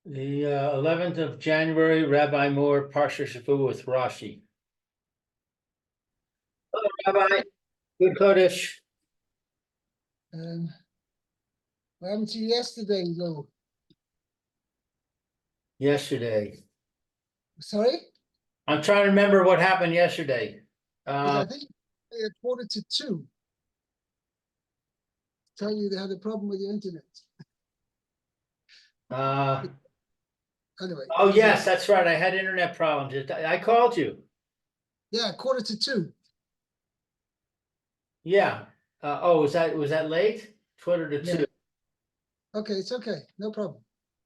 The 11th of January, Rabbi Moore, Parsha Hashavua with Rashi. Hello, Rabbi. Good Kodesh. What happened to you yesterday, Lou? Yesterday. Sorry? I'm trying to remember what happened yesterday. I think at 1:45. Tell you they had a problem with the internet. Anyway. Oh, yes, that's right. I had internet problems. I called you. Yeah, 1:45. Yeah. Was that late? 1:45. Yeah. Okay, it's okay. No problem.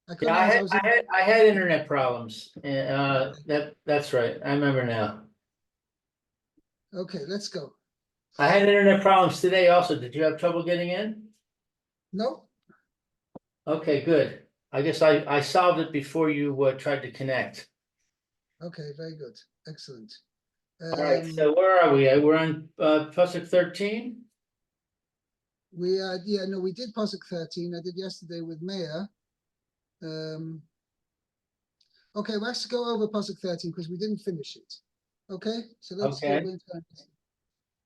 I couldn't Yeah, answer. I had internet problems. That's right. I remember now. Okay, let's go. I had internet problems today also. Did you have trouble getting in? No? Okay, good. I guess I solved it before you tried to connect. Okay, very good. Excellent. All right, so where are we? We're on Pasuk 13. We did Pasuk 13. I did yesterday with Meir. Okay, let's go over Pasuk 13 because we didn't finish it. Okay, so let's Okay. go into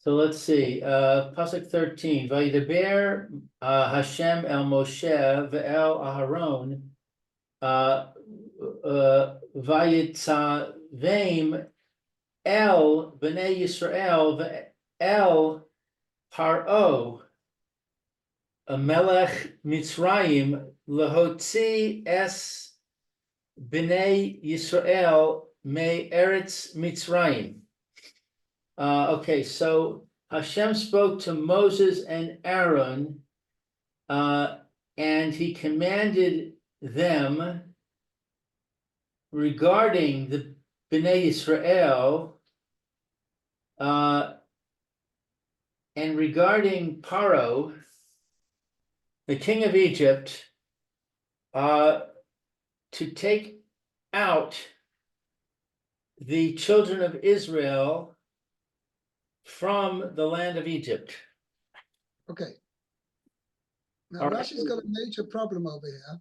So let's see. Pasuk 13. Vayeira Hashem el Moshe ve'el Aharon vayitzavim el bnei Yisrael ve'el Paro Melech Mitzrayim lehotzi es bnei Yisrael me Eretz Mitzrayim. Okay, so Hashem spoke to Moses and Aaron, and he commanded them regarding the Bnei Yisrael, and regarding Paro, the king of Egypt, to take out the children of Israel from the land of Egypt. Okay. Now, All right. Rashi's got a major problem over here.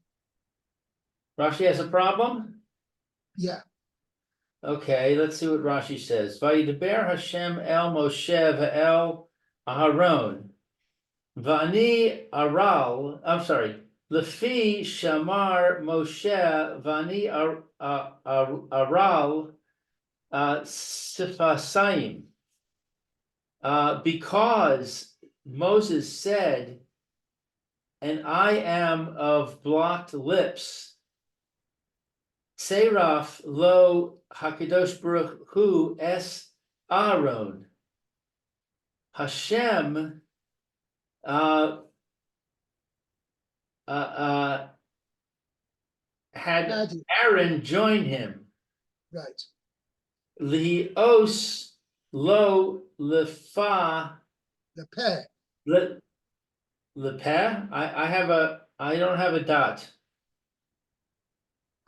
Rashi has a problem? Yeah. Okay, let's see what Rashi says. Vayidaber Hashem el Moshe ve'el Aharon. Vani aral, I'm sorry. Lefi shamar Moshe vani aral sifasayim. Because Moses said, and I am of blocked lips, Seraph lo Hakadosh Baruch Hu es Aaron. Hashem had Aaron join him. Right. Lios lo lefa Lepeh. Lepeh? I don't have a dot.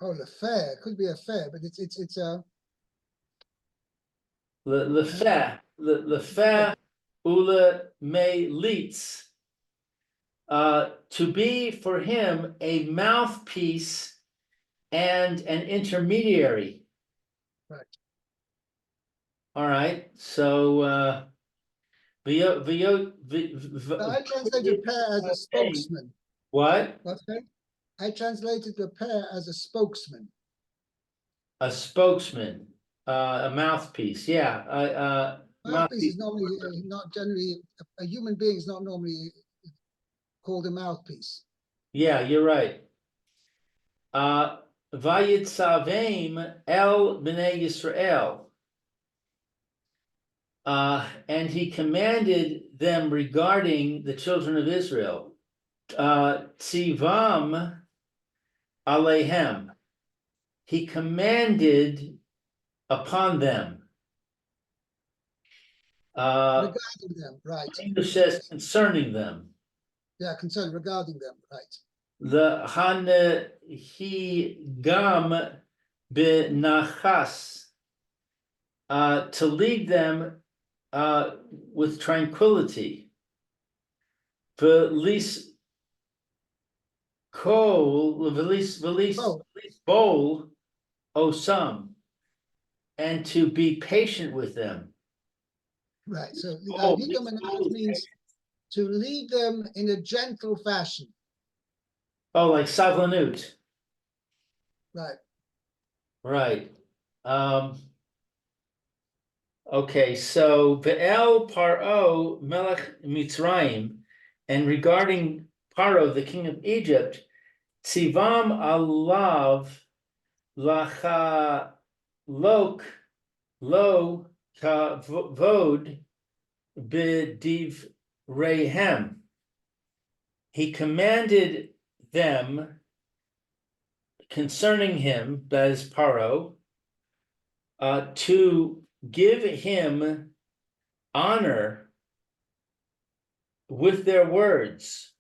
Oh, Lefer. It could be a fair, but it's a Lefeh ule me litz. To be for him a mouthpiece and an intermediary. Right. All right. So I translated pair as a spokesman. What? Okay. I translated the pair as a spokesman. A spokesman, a mouthpiece. Yeah. Mouthpiece is normally not generally a human being is not normally called a mouthpiece. Yeah, you're right. Vayitzavim el bnei Yisrael. And he commanded them regarding the children of Israel. Tzivam alehem. He commanded upon them. Regarding them, right. English says concerning them. Yeah, regarding them, right. The Hanehi Gam Benachas, to lead them with tranquility. Velis Kol, Velis Lishbol osam, and to be patient with them. Right. So Oh, Nigam and means to lead them in a gentle fashion. Oh, like savlanut. Right. Right. Okay, so Ve'el Paro Melech Mitzrayim, and regarding Paro, the king of Egypt, Tzivam alav lacha lok lo kavod b'div rehem. He commanded them concerning him, that is Paro, to give him honor with their words.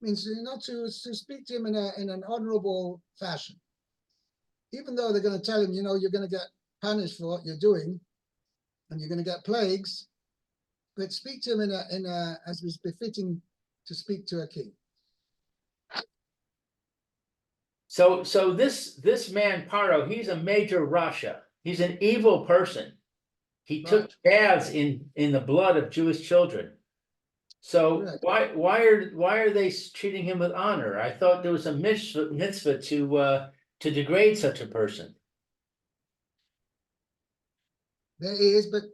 Means not to speak to him in an honorable fashion. Even though they're going to tell him, you know, you're going to get punished for what you're doing, and you're going to get plagues, but speak to him in a as was befitting to speak to a king. So this man Paro, he's a major Rasha. He's an evil person. He took baths in the blood of Jewish children. So why are they treating him with honor? I thought there was a mitzvah to degrade such a person. There is, but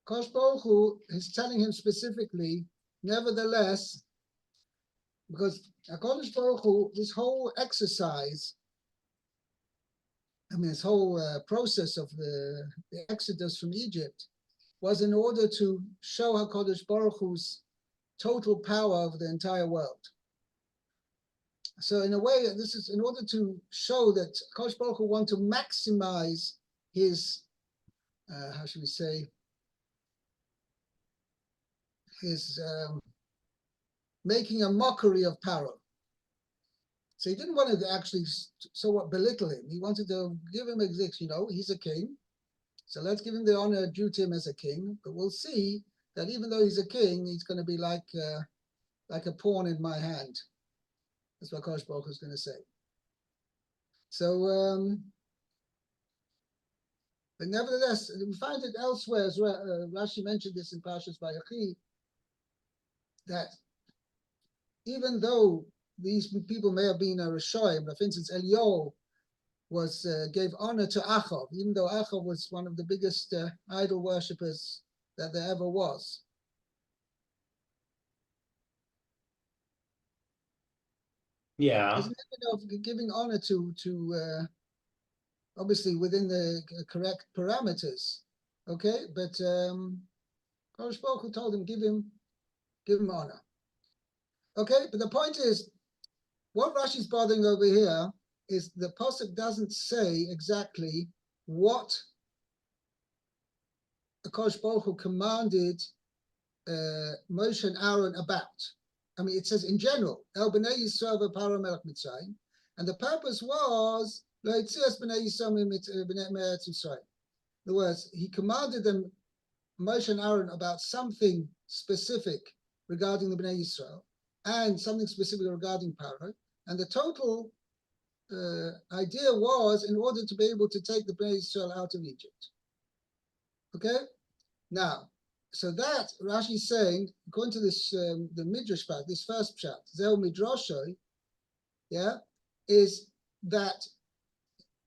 Kosh Baruch Hu is telling him specifically, nevertheless, because HaKadosh Baruch Hu, this whole exercise, I mean, this whole process of the exodus from Egypt was in order to show HaKadosh Baruch Hu's total power over the entire world. So in a way, this is in order to show that HaKadosh Baruch Hu want to maximize his, how should we say, his making a mockery of Paro. So he didn't want to actually somewhat belittle him. He wanted to give him you know, he's a king. So let's give him the honor due to him as a king. But we'll see that even though he's a king, he's going to be like a pawn in my hand. That's what Kosh Baruch is going to say. So, but nevertheless, we find it elsewhere as well. Rashi mentioned this in Parshas Vayeira, that even though these people may have been a Rishoyim, for instance, Eliyahu gave honor to Achav, even though Achav was one of the biggest idol worshippers that there ever was. Yeah. It's a matter of giving honor to obviously within the correct parameters, okay? But Kosh Baruch Hu told him, give him honor. Okay, but the point is, what Rashi's bothering over here is the pasuk doesn't say exactly what Kosh Baruch Hu commanded Moshe and Aaron about. I mean, it says in general, El Bnei Yisrael v'Paro Melech Mitzrayim, and the purpose was Loitzias Bnei Yisrael Bnei Meretz Yisrael. In other words, he commanded them, Moshe and Aaron, about something specific regarding the Bnei Yisrael and something specific regarding Paro. And the total idea was in order to be able to take the Bnei Yisrael out of Egypt. Okay? Now, so that Rashi is saying, according to this, the Midrash part, this first pshat, Zeu Midrashoi, yeah, is that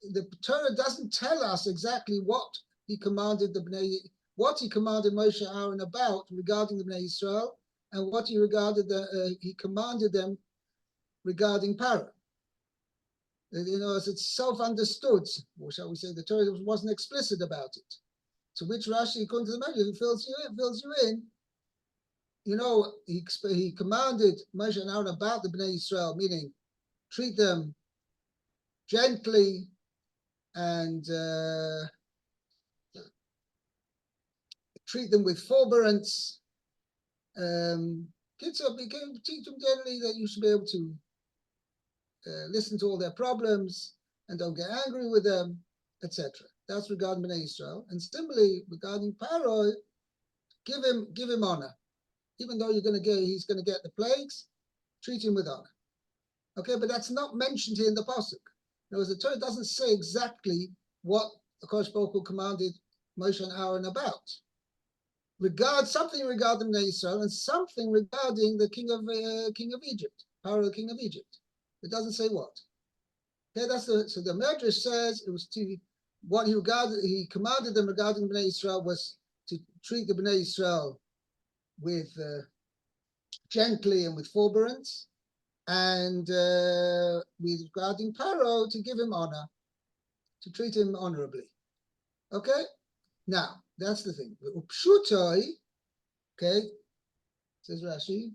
the Torah doesn't tell us exactly what he commanded Moshe and Aaron about regarding the Bnei Yisrael, and what he commanded them regarding Paro. You know, as it's self-understood, or shall we say, the Torah wasn't explicit about it. To which Rashi, according to the Midrash, fills you in. You know, he commanded Moshe and Aaron about the Bnei Yisrael, meaning treat them gently and treat them with forbearance. Teach them gently that you should be able to listen to all their problems and don't get angry with them, etc. That's regarding Bnei Yisrael. And similarly, regarding Paro, give him honor. Even though he's going to get the plagues, treat him with honor. Okay, but that's not mentioned here in the pasuk. In other words, the Torah doesn't say exactly what the Kodesh Baruch Hu commanded Moshe and Aaron about. Something regarding the Israel and something regarding the king of Egypt, Pharaoh, king of Egypt. It doesn't say what. Okay, so the Medrash says it was what he commanded them regarding Bnei Israel was to treat the Bnei Israel with gently and with forbearance, and regarding Pharaoh to give him honor, to treat him honorably. Okay, now that's the thing. Upshutoi, okay, says Rashi.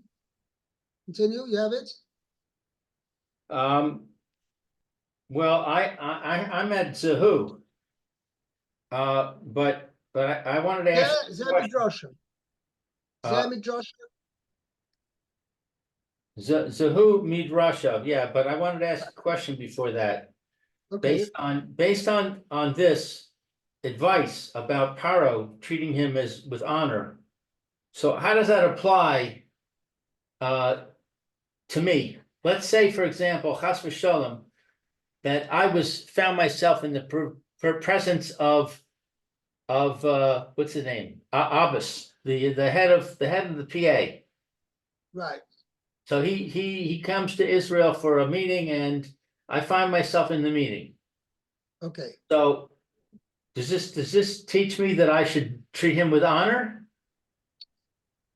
Continue. You have it. Well, I'm at Zahu. But I wanted to ask you a question. Zahu Midrasha, yeah, but I wanted to ask a question before that. Okay. Based on this advice about Paro treating him with honor. So how does that apply to me? Let's say, for example, Chas v'shalom, that I found myself in the presence of what's his name? Abbas, the head of the PA. Right. So he comes to Israel for a meeting, and I find myself in the meeting. Okay. So does this teach me that I should treat him with honor?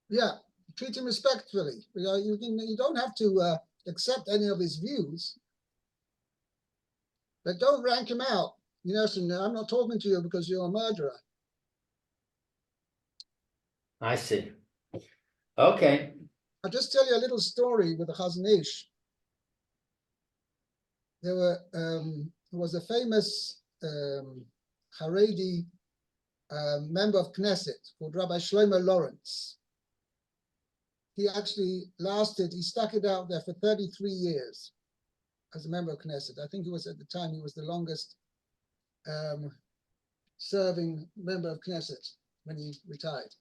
Yeah, treat him respectfully. You don't have to accept any of his views, but don't rank him out. So I'm not talking to you because you're a murderer. I see. Okay. I'll just tell you a little story with the Chazon Ish. There was a famous Haredi member of Knesset called Rabbi Shlomo Lawrence. He actually he stuck it out there for 33 years as a member of Knesset. I think at the time, he was the longest serving member of Knesset when he retired.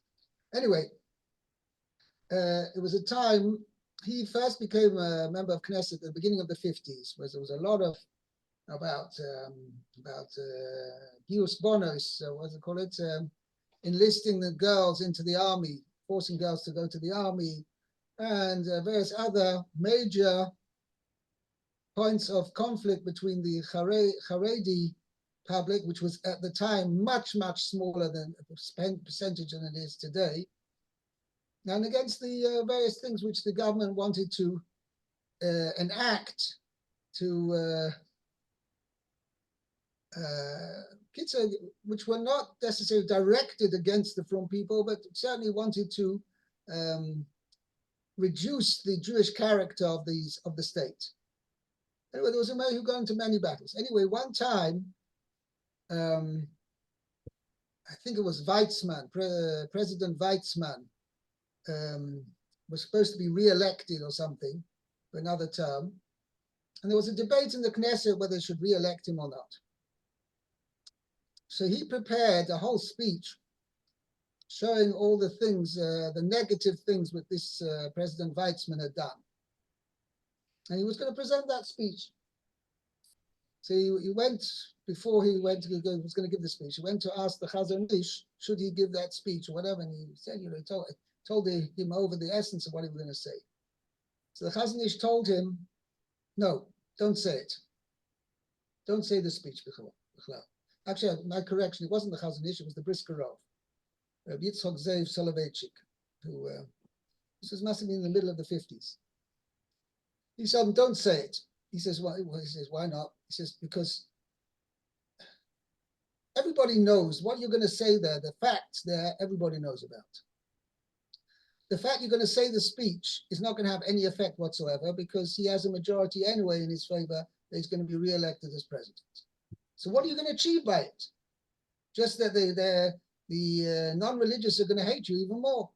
Anyway, it was a time he first became a member of Knesset at the beginning of the 50s, where there was a lot of about Gius Bonos, what do you call it? Enlisting the girls into the army, forcing girls to go to the army, and various other major points of conflict between the Haredi public, which was at the time much, much smaller than percentage than it is today, and against the various things which the government wanted to enact to which were not necessarily directed against the From people, but certainly wanted to reduce the Jewish character of the state. Anyway, there was a man who got into many battles. Anyway, one time, I think it was Weizmann, President Weizmann, was supposed to be re-elected or something for another term. And there was a debate in the Knesset whether they should re-elect him or not. So he prepared a whole speech showing all the things, the negative things with this President Weizmann had done. And he was going to present that speech. So he went, before he was going to give the speech, he went to ask the Chazon Ish, should he give that speech or whatever, and he said, he told him over the essence of what he was going to say. So the Chazon Ish told him, no, don't say it. Don't say the speech. Actually, my correction, it wasn't the Chazon Ish, it was the Briskerov, Yitzchok Zev Soloveitchik, who, this must have been in the middle of the 50s. He said, don't say it. He says, why not? He says, because everybody knows what you're going to say there, the facts there, everybody knows about. The fact you're going to say the speech is not going to have any effect whatsoever because he has a majority anyway in his favor that he's going to be re-elected as president. So what are you going to achieve by it? Just that the non-religious are going to hate you even more.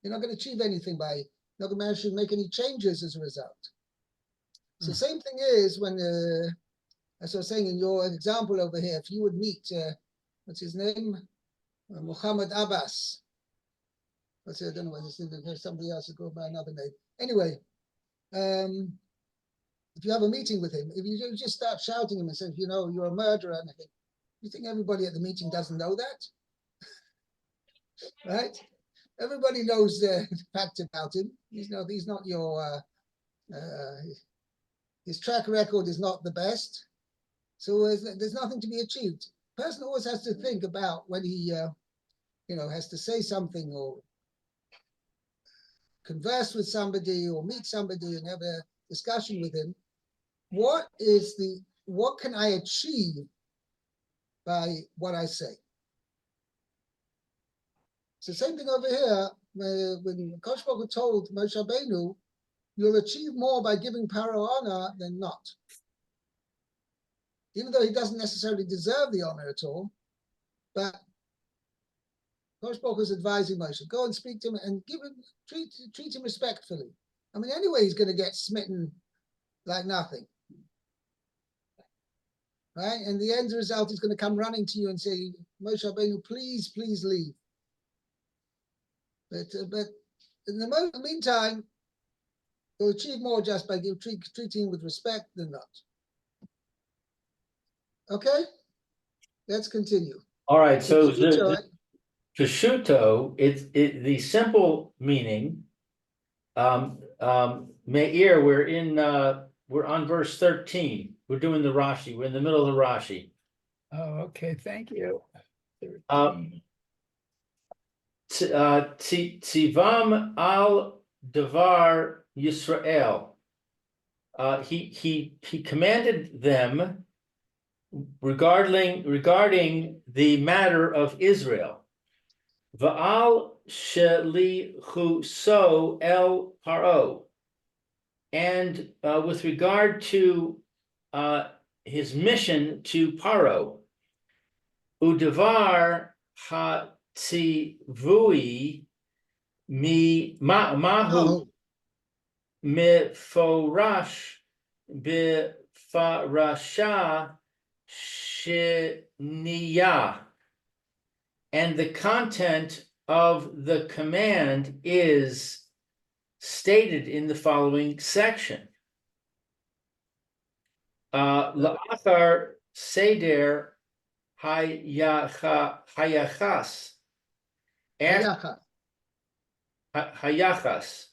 You're not going to achieve anything by it. You're not going to make any changes as a result. So the same thing is when, as I was saying in your example over here, if you would meet, what's his name? Muhammad Abbas. I don't know what his name is. There's somebody else who goes by another name. Anyway, if you have a meeting with him, if you just start shouting him and say, you know, you're a murderer, and I think, you think everybody at the meeting doesn't know that, right? Everybody knows the fact about him. He's not your his track record is not the best, so there's nothing to be achieved. Person always has to think about when he has to say something or converse with somebody or meet somebody and have a discussion with him. What can I achieve by what I say? It's the same thing over here when Kosh Baruch Hu told Moshe Rabbeinu, you'll achieve more by giving Paro honor than not. Even though he doesn't necessarily deserve the honor at all, but Kosh Baruch Hu is advising Moshe, go and speak to him and treat him respectfully. I mean, anyway, he's going to get smitten like nothing. Right? And the end result is going to come running to you and say, Moshe Rabbeinu, please, please leave. But in the meantime, you'll achieve more just by treating him with respect than not. Okay? Let's continue. All right, so the Peshuto, the simple meaning, Meir, we're on verse 13. We're doing the Rashi. We're in the middle of the Rashi. Oh, okay, thank you. 13. Tzivam al Devar Yisrael. He commanded them regarding the matter of Israel. Va'al shelichu so el paro. And with regard to his mission to Paro, udevar hatzivui mi mahu meforash befarasha sheniya. And the content of the command is stated in the following section. La'achar seder hayachas. Hayachas.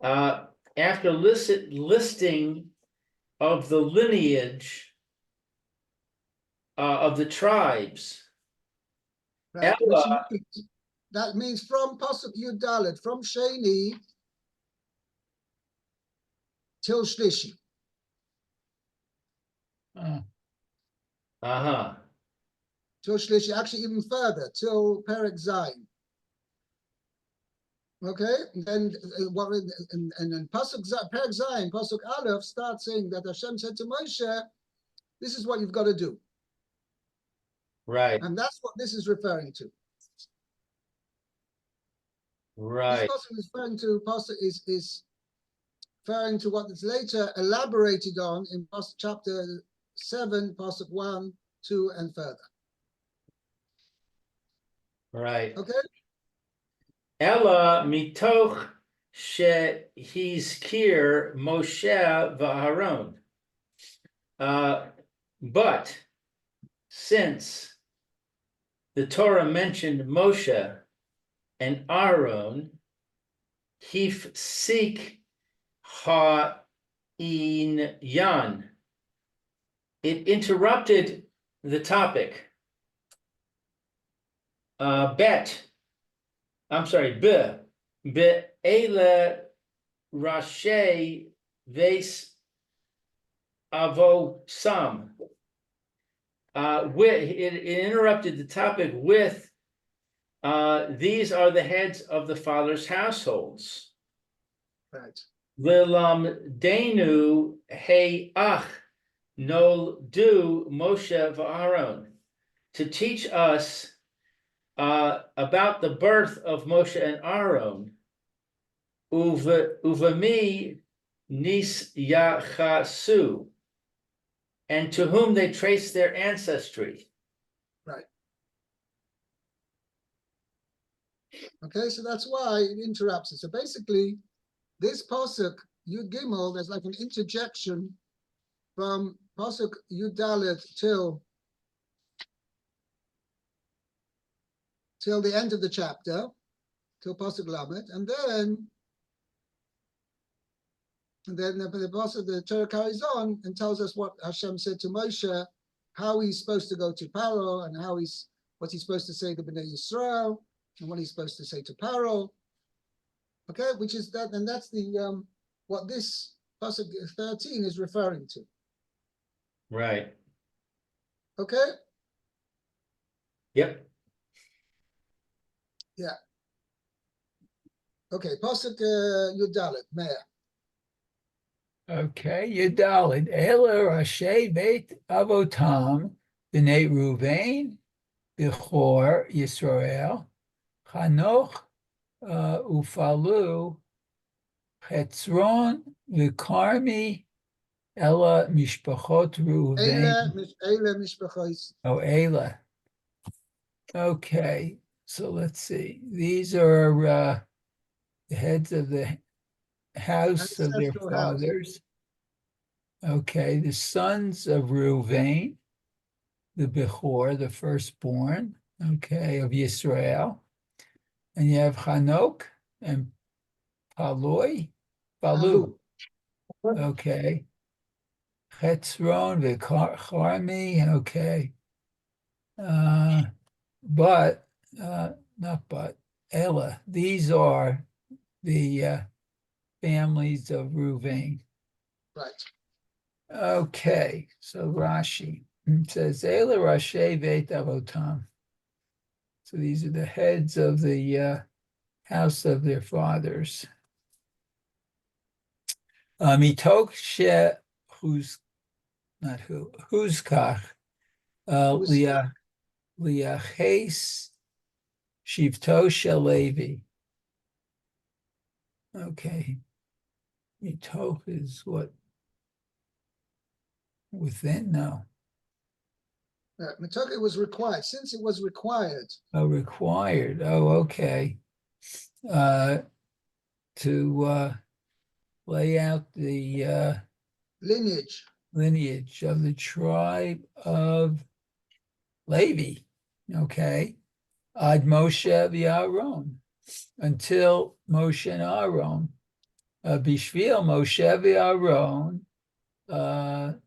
After listing of the lineage of the tribes. Right. That means from Pasuk Yud Dalet, from Sheni till Shlishi. Till Shlishi, actually even further, till Perek Zayin. Okay, and then Pasuk Perek Zayin, Pasuk Aleph starts saying that Hashem said to Moshe, "This is what you've got to do." Right. And that's what this is referring to. Right. This pasuk is referring to what is later elaborated on in chapter 7, pasuk 1, 2, and further. Right. Okay. Ella mitoch shehizkir Moshe v'Aaron. But since the Torah mentioned Moshe and Aaron, hifsik ha'inyan. It interrupted the topic. Be'ele Rashi Ves Avo Sam. It interrupted the topic with these are the heads of the fathers' households. Right. Lilam Denu Hey Ach Nol Du Moshe v'Aaron, to teach us about the birth of Moshe and Aaron. Uvami Nis Yachasu, and to whom they trace their ancestry. Right. Okay, so that's why it interrupts it. So basically, this pasuk Yud Gimel, there's like an interjection from Pasuk Yud Dalet till the end of the chapter, till Pasuk Lamed, and then the Torah carries on and tells us what Hashem said to Moshe, how he's supposed to go to Paro, and what he's supposed to say to Bnei Yisrael, and what he's supposed to say to Paro. Okay, which is that, and that's the what this Pasuk 13 is referring to. Right. Okay. Yep. Yeah. Okay, Pasuk Yud Dalet, Meir. Okay, Yudalid. Ela Rashi Beit Avotam, Bnei Ruvain, Bechor Yisrael, Chanoch Ufalu, Chetzron, Vikarmi, Ela Mishpachot Ruvain. Eile Mishpachos. Oh, Ela. Okay, so let's see. These are the heads of the house of their Ancestral house. fathers. Okay, the sons of Reuven, the Bechor, the firstborn, okay, of Yisrael. And you have Hanok and Palu, okay. Chetzron, Vicharmi, okay. Ella, these are the families of Reuven. Right. Okay, so Rashi says, Ela Rashi Beit Avotam. So these are the heads of the house of their fathers. Mitok she who's not who's kach liaches shivto shel Levi. Okay, mitok is what within? No. Matoka was required. Since it was required. Oh, required. Oh, okay. To lay out the lineage of the tribe of Levi. Okay. Ad Moshe v'Aaron, until Moshe and Aaron. Bishvil Moshe v'Aaron,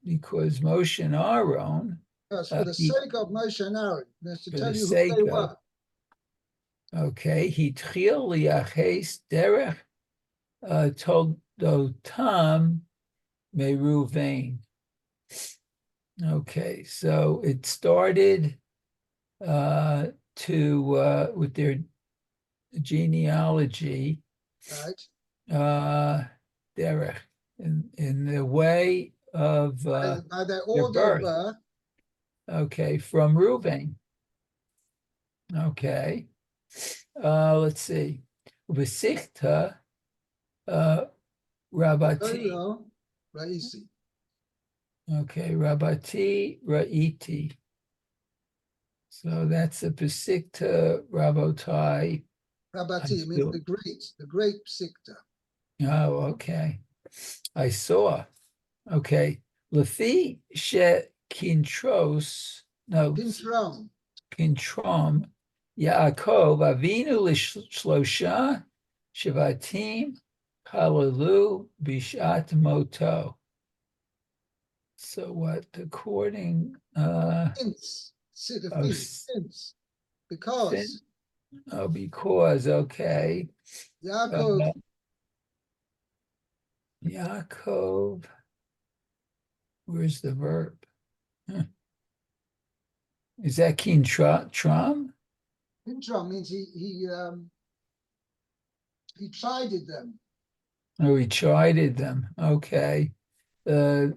because Moshe and Aaron. For the sake of Moshe and Aaron, to tell you who they were. Okay, he tchil liaches derech toldotam meruvain. Okay, so it started with their genealogy, right? Derech, in the way of by their order of birth. Okay, from Reuven. Okay, let's see. V'sichta Rabati. Raisi. Okay, Rabati Ra'iti. So that's the Pesikta Rabotai. Rabati means the great Pesikta. Oh, okay. I saw. Okay. Lefi she Kintros. No. Kintrom. Yaakov Avinu Lishlosha Shivatim Halalu Bishat Moto. So what? According since because okay. Yaakov. Where's the verb? Is that Kintrom? Kintrom means he chided them. Oh, he chided them. Okay. The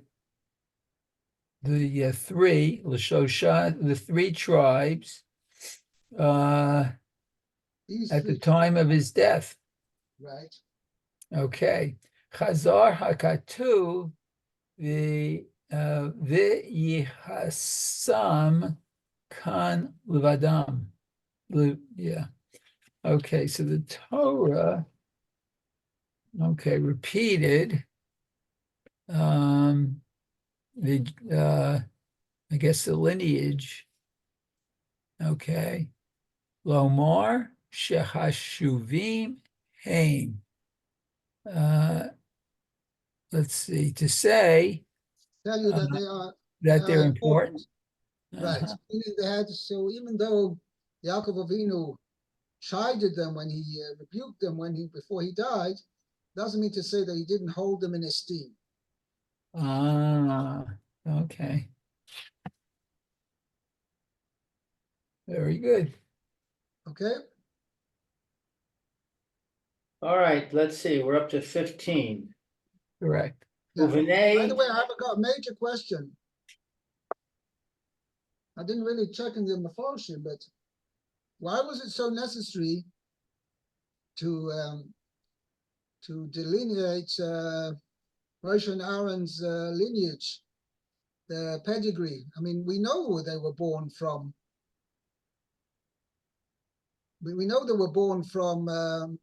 three Lashosha, the three tribes at the time of his death. Right. Okay. Chazar Hakatu the Yihasam Kan Levadam. Yeah. Okay, so the Torah repeated I guess the lineage. Okay. Lomar shehashuvim haim. Let's see, to say Tell you that they that they're are important. right? Uh-huh. Meaning they had, so even though Yaakov Avinu chided them when he rebuked them before he died, doesn't mean to say that he didn't hold them in esteem. Ah, okay. Very good. Okay. All right, let's see, we're up to 15. Correct. Yeah. By the Uvenei, way, I have got a major question. I didn't really check in the Mephoshim, but why was it so necessary to delineate Moshe and Aaron's lineage, the pedigree? I mean, we know where they were born from. We know they were born from,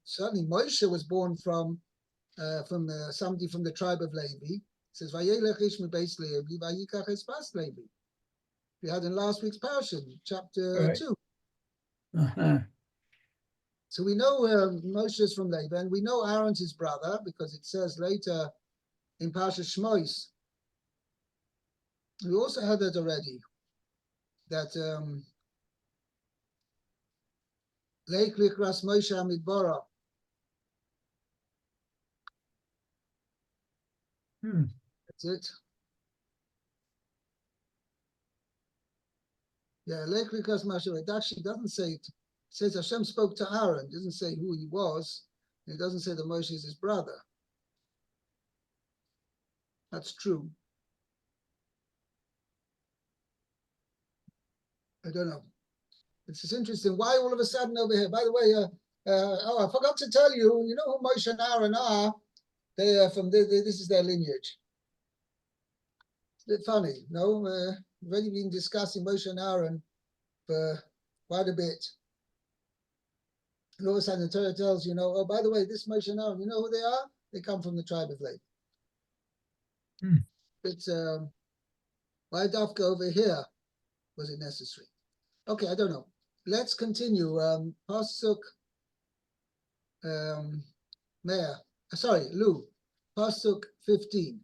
certainly Moshe was born from somebody from the tribe of Levi. It says, Vayeira ish beis Levi, vayikach es bas Levi. We had in last week's Parsha, chapter Right. 2. Uh-huh. So we know Moshe is from Levi, and we know Aaron's his brother, because it says later in Parsha Shmois. We also had that already, that Leik Likras Moshe Amidbara. That's it. Yeah, Leik Likras Moshe. It actually doesn't say it. It says Hashem spoke to Aaron. It doesn't say who he was. It doesn't say that Moshe is his brother. That's true. I don't know. It's just interesting. Why all of a sudden over here? By the way, I forgot to tell you. You know who Moshe and Aaron are? They are from this is their lineage. It's a bit funny, no? We've already been discussing Moshe and Aaron for quite a bit. And all of a sudden the Torah tells you, oh, by the way, this Moshe and Aaron, you know who they are? They come from the tribe of Levi. It's why Dafka over here was it necessary? Okay, I don't know. Let's continue. Pasuk Lou. Pasuk 15.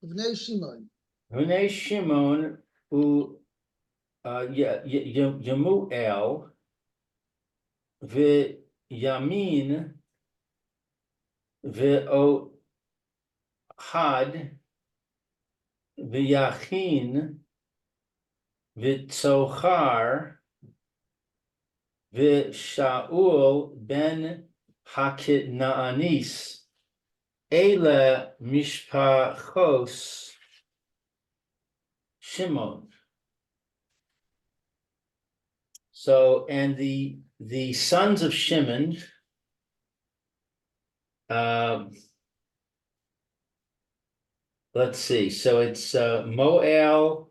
Bnei Shimon. Bnei Shimon, Yemuel, Yamin, Ohad, Yachin, Tzochar, Shaul ben Haknaanis, Ele Mishpachos Shimon. So, and the sons of Shimon, let's see. So it's Moel,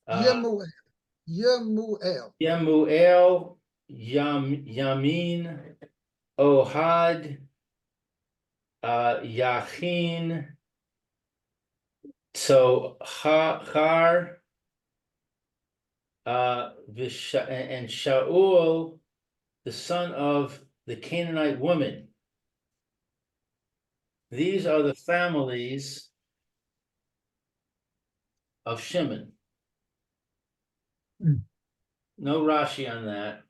Yemuel. Yemuel, Yamin, Ohad, Yachin, so Har, and Shaul, the son of the Canaanite woman. These are the families of Shimon. No Rashi on that.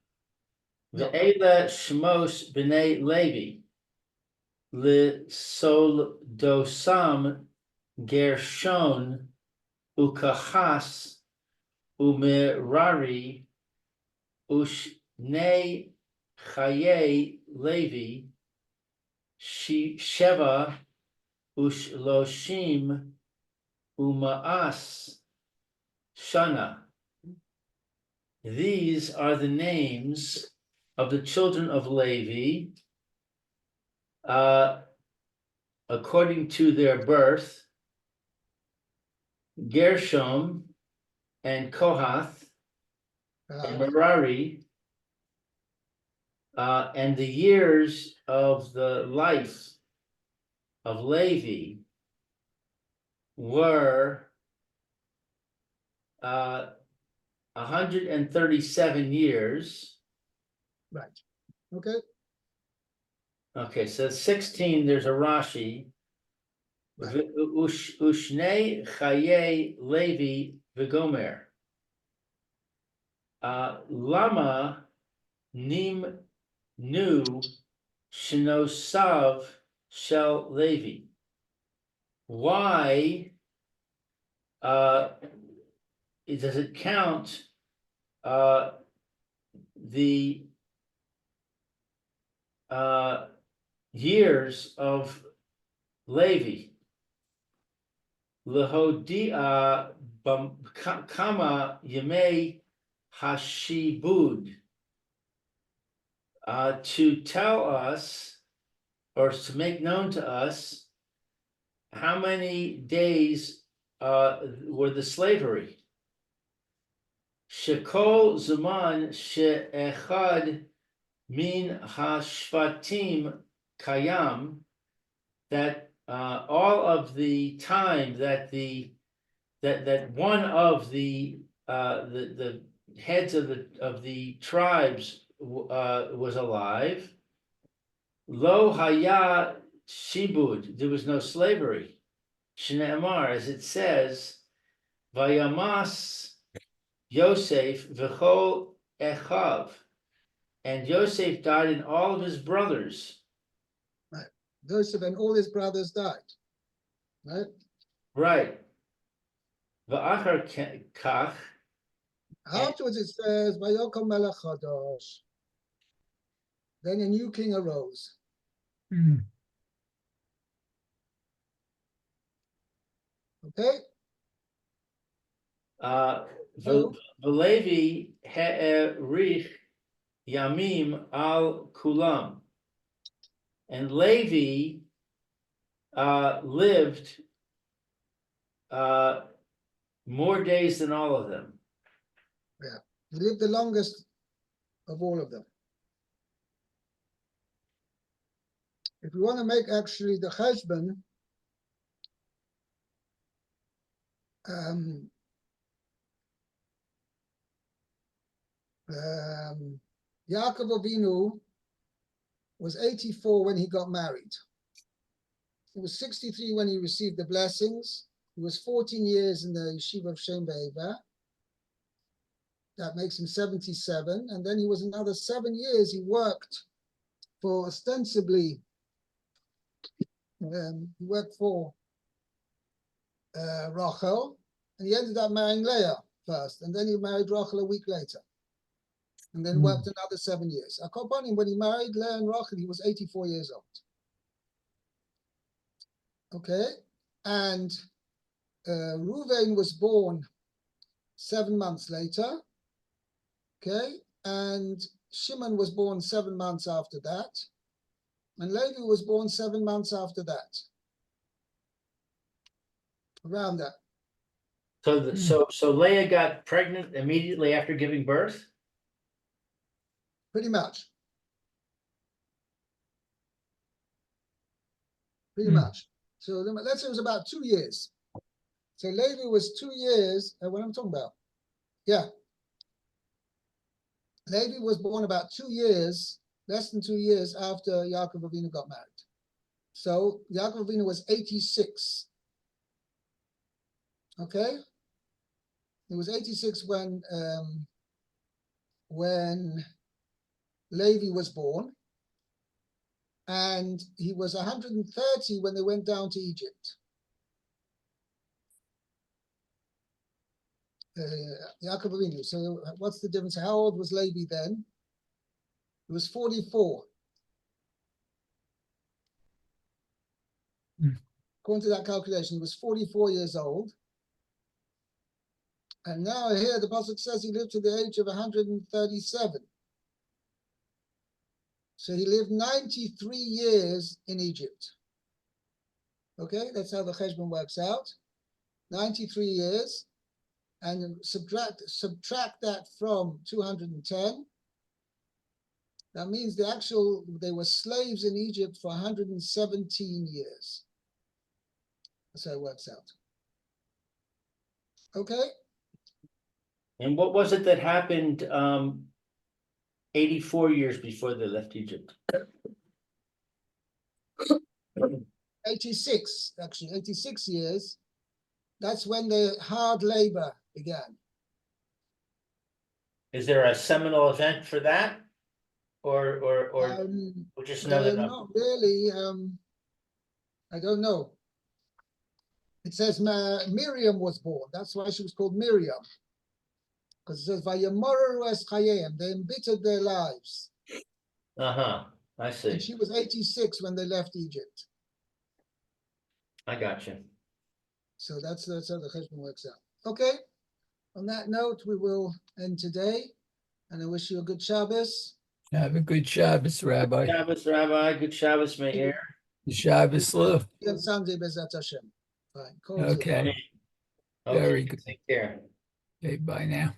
Ve'ela Shmos b'nei Levi, L'soldosam Gershon Ukachas Umerari Ushne Chaye Levi Sheva Ushloshim Umaas Shana. These are the names of the children of Levi according to their birth: Gershom and Kohath and Merari, and the years of the life of Levi were 137 years. Right. Okay. Okay, so 16, there's a Rashi. Right. Ushnei chaye Levi v'gomer. Lama nim nu shnosav shel Levi. Why does it count the years of Levi? Lehodia kama yemei hashibud, to tell us or to make known to us how many days were the slavery. Shekol zaman she'echad min hashvatim kayam, that all of the time that that one of the heads of the tribes was alive. Lo haya shibud, there was no slavery. Shne'emar, as it says, Vayamas Yosef v'chol echav, and Yosef died and all of his brothers. Right. Joseph and all his brothers died. Right. Right. V'achar kach. Afterwards it says, Vayokom melech chadash. Then a new king arose. Mm. Okay. V'levi he'erich yamim al kulam, and Levi lived more days than all of them. Yeah. He lived the longest of all of them. If we want to make actually the cheshbon, Yaakov Avinu was 84 when he got married. He was 63 when he received the blessings. He was 14 years in the yeshiva of Shem Vayeira. That makes him 77. And then he was another 7 years. He worked for ostensibly, he worked for Rachel, and he ended up marrying Leah first. And then he married Rachel a week later. And then worked another 7 years. Akopanim, when he married Leah and Rachel, he was 84 years old. Okay, and Reuven was born 7 months later. Okay, and Shimon was born 7 months after that, and Levi was born 7 months after that. Around that. So Leah got pregnant immediately after giving birth? Pretty much. Pretty much. So let's say it was about 2 years. So Levi was 2 years, what I'm talking about? Yeah. Levi was born about 2 years, less than 2 years after Yaakov Avinu got married. So Yaakov Avinu was 86. Okay? He was 86 when Levi was born. And he was 130 when they went down to Egypt. Yaakov Avinu. So what's the difference? How old was Levi then? He was 44. According to that calculation, he was 44 years old. And now here the Pasuk says he lived to the age of 137. So he lived 93 years in Egypt. Okay, that's how the cheshbon works out. 93 years. And subtract that from 210. That means they were slaves in Egypt for 117 years. That's how it works out. Okay? And what was it that happened 84 years before they left Egypt? 86, actually, 86 years. That's when the hard labor began. Is there a seminal event for that? Or just another number? Not really. I don't know. It says Miriam was born. That's why she was called Miriam. Because it says Vayemoru es chayim. They embittered their lives. Uh-huh. I And see. she was 86 when they left Egypt. I got you. So that's how the cheshbon works out. Okay. On that note, we will end today. And I wish you a good Shabbos. Have a good Shabbos, Rabbi. Shabbos, Rabbi. Good Shabbos, Meir. Shabbos, Lou. See you on Sunday, Bezat Hashem. Fine. Kol tov. Okay, Okay, very good. take care. Okay, bye now.